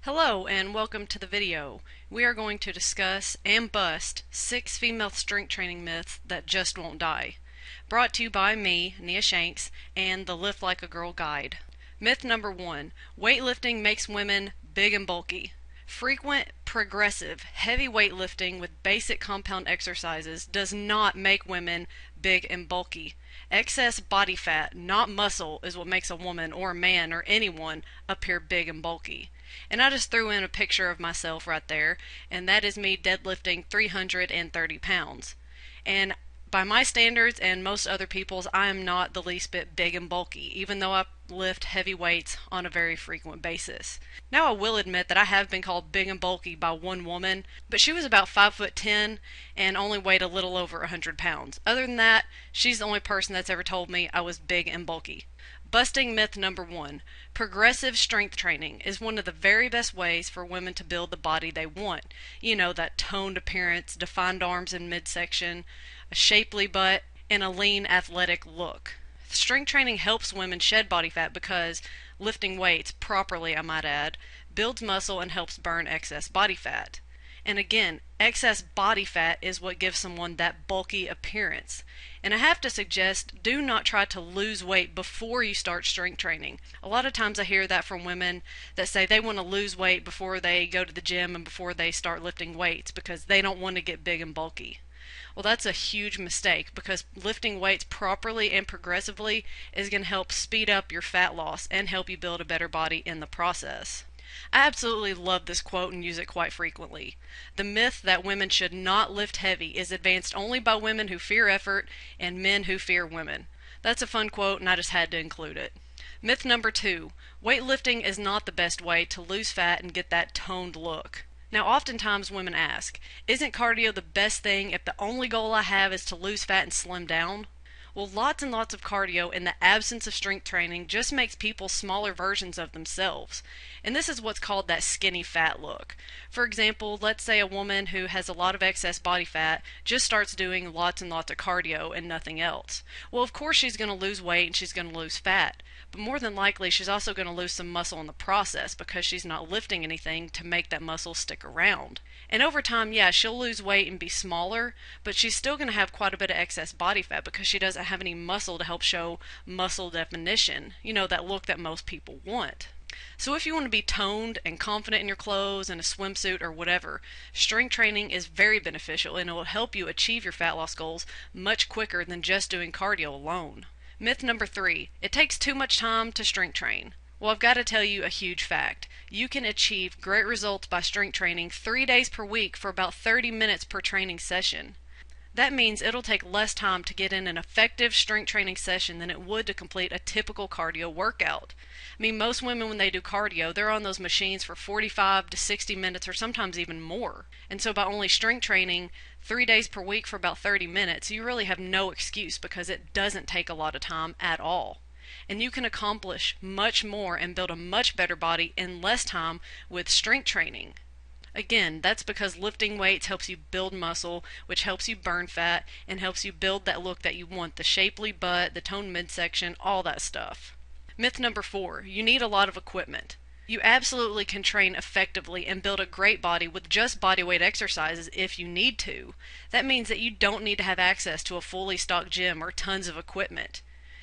Hello and welcome to the video. We are going to discuss and bust 6 female strength training myths that just won't die. Brought to you by me, Shanks, and the Lift Like a Girl guide. Myth number 1. Weightlifting makes women big and bulky. Frequent, progressive, heavy weightlifting with basic compound exercises does not make women big and bulky. Excess body fat, not muscle, is what makes a woman or a man or anyone appear big and bulky. And I just threw in a picture of myself right there, and that is me deadlifting 330 pounds. And by my standards and most other people's, I am not the least bit big and bulky, even though I lift heavy weights on a very frequent basis. Now I will admit that I have been called big and bulky by one woman, but she was about 5'10" and only weighed a little over 100 pounds. Other than that, she's the only person that's ever told me I was big and bulky. Busting myth number 1. Progressive strength training is one of the very best ways for women to build the body they want. You know, that toned appearance, defined arms in midsection, a shapely butt, and a lean athletic look. Strength training helps women shed body fat because lifting weights properly, I might add, builds muscle and helps burn excess body fat. And again, excess body fat is what gives someone that bulky appearance. And I have to suggest, do not try to lose weight before you start strength training. A lot of times I hear that from women that say they want to lose weight before they go to the gym and before they start lifting weights because they don't want to get big and bulky. Well, that's a huge mistake because lifting weights properly and progressively is going to help speed up your fat loss and help you build a better body in the process. I absolutely love this quote and use it quite frequently. The myth that women should not lift heavy is advanced only by women who fear effort and men who fear women. That's a fun quote and I just had to include it. Myth number 2. Weightlifting is not the best way to lose fat and get that toned look. Now, oftentimes women ask, isn't cardio the best thing if the only goal I have is to lose fat and slim down? Well, lots and lots of cardio in the absence of strength training just makes people smaller versions of themselves. And this is what's called that skinny fat look. For example, let's say a woman who has a lot of excess body fat just starts doing lots and lots of cardio and nothing else. Well, of course she's going to lose weight and she's going to lose fat. But more than likely she's also going to lose some muscle in the process because she's not lifting anything to make that muscle stick around. And over time, yeah, she'll lose weight and be smaller, but she's still going to have quite a bit of excess body fat because she doesn't have any muscle to help show muscle definition. You know, that look that most people want. So if you want to be toned and confident in your clothes and a swimsuit or whatever, strength training is very beneficial and it will help you achieve your fat loss goals much quicker than just doing cardio alone. Myth number 3. It takes too much time to strength train. Well, I've got to tell you a huge fact. You can achieve great results by strength training 3 days per week for about 30 minutes per training session. That means it'll take less time to get in an effective strength training session than it would to complete a typical cardio workout. I mean, most women when they do cardio, they're on those machines for 45 to 60 minutes or sometimes even more. And so by only strength training 3 days per week for about 30 minutes, you really have no excuse because it doesn't take a lot of time at all. And you can accomplish much more and build a much better body in less time with strength training. Again, that's because lifting weights helps you build muscle, which helps you burn fat and helps you build that look that you want, the shapely butt, the toned midsection, all that stuff. Myth number 4. You need a lot of equipment. You absolutely can train effectively and build a great body with just bodyweight exercises if you need to. That means that you don't need to have access to a fully stocked gym or tons of equipment.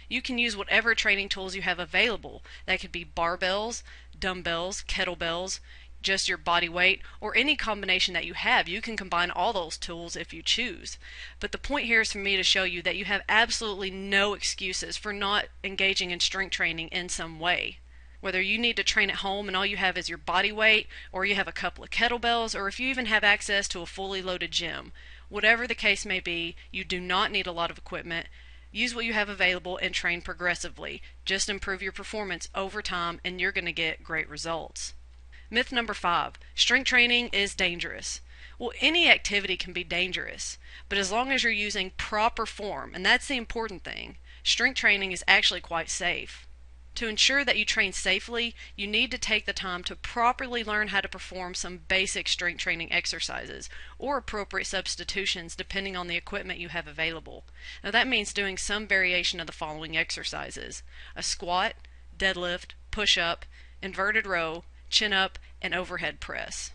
You can use whatever training tools you have available. That could be barbells, dumbbells, kettlebells, just your body weight, or any combination that you have. You can combine all those tools if you choose. But the point here is for me to show you that you have absolutely no excuses for not engaging in strength training in some way. Whether you need to train at home and all you have is your body weight, or you have a couple of kettlebells, or if you even have access to a fully loaded gym. Whatever the case may be, you do not need a lot of equipment. Use what you have available and train progressively. Just improve your performance over time and you're going to get great results. Myth number 5. Strength training is dangerous. Well, any activity can be dangerous, but as long as you're using proper form, and that's the important thing, strength training is actually quite safe. To ensure that you train safely, you need to take the time to properly learn how to perform some basic strength training exercises or appropriate substitutions depending on the equipment you have available. Now that means doing some variation of the following exercises: a squat, deadlift, push-up, inverted row, chin up, and overhead press.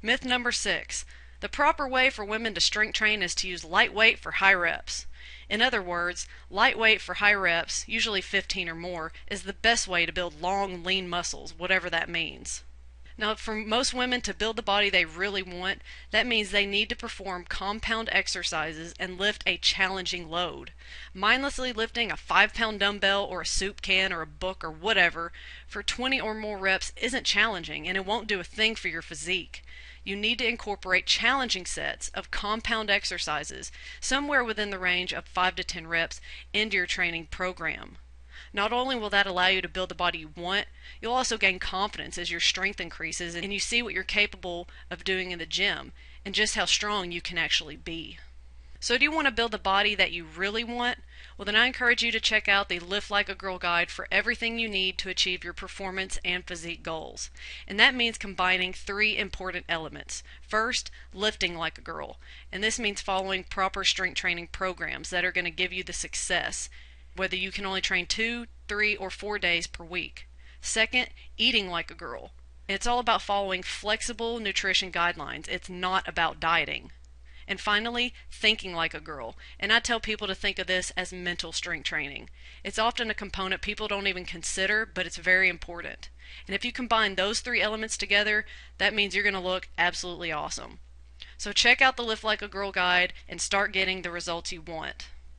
Myth number 6. The proper way for women to strength train is to use lightweight for high reps. In other words, lightweight for high reps, usually 15 or more, is the best way to build long, lean muscles, whatever that means. Now, for most women to build the body they really want, that means they need to perform compound exercises and lift a challenging load. Mindlessly lifting a 5-pound dumbbell or a soup can or a book or whatever for 20 or more reps isn't challenging, and it won't do a thing for your physique. You need to incorporate challenging sets of compound exercises, somewhere within the range of 5 to 10 reps, into your training program. Not only will that allow you to build the body you want, you'll also gain confidence as your strength increases and you see what you're capable of doing in the gym and just how strong you can actually be. So do you want to build the body that you really want? Well, then I encourage you to check out the Lift Like a Girl guide for everything you need to achieve your performance and physique goals. And that means combining 3 important elements. First, lifting like a girl. And this means following proper strength training programs that are going to give you the success, whether you can only train 2, 3, or 4 days per week. Second, eating like a girl. It's all about following flexible nutrition guidelines. It's not about dieting. And finally, thinking like a girl. And I tell people to think of this as mental strength training. It's often a component people don't even consider, but it's very important. And if you combine those 3 elements together, that means you're going to look absolutely awesome. So check out the Lift Like a Girl guide and start getting the results you want.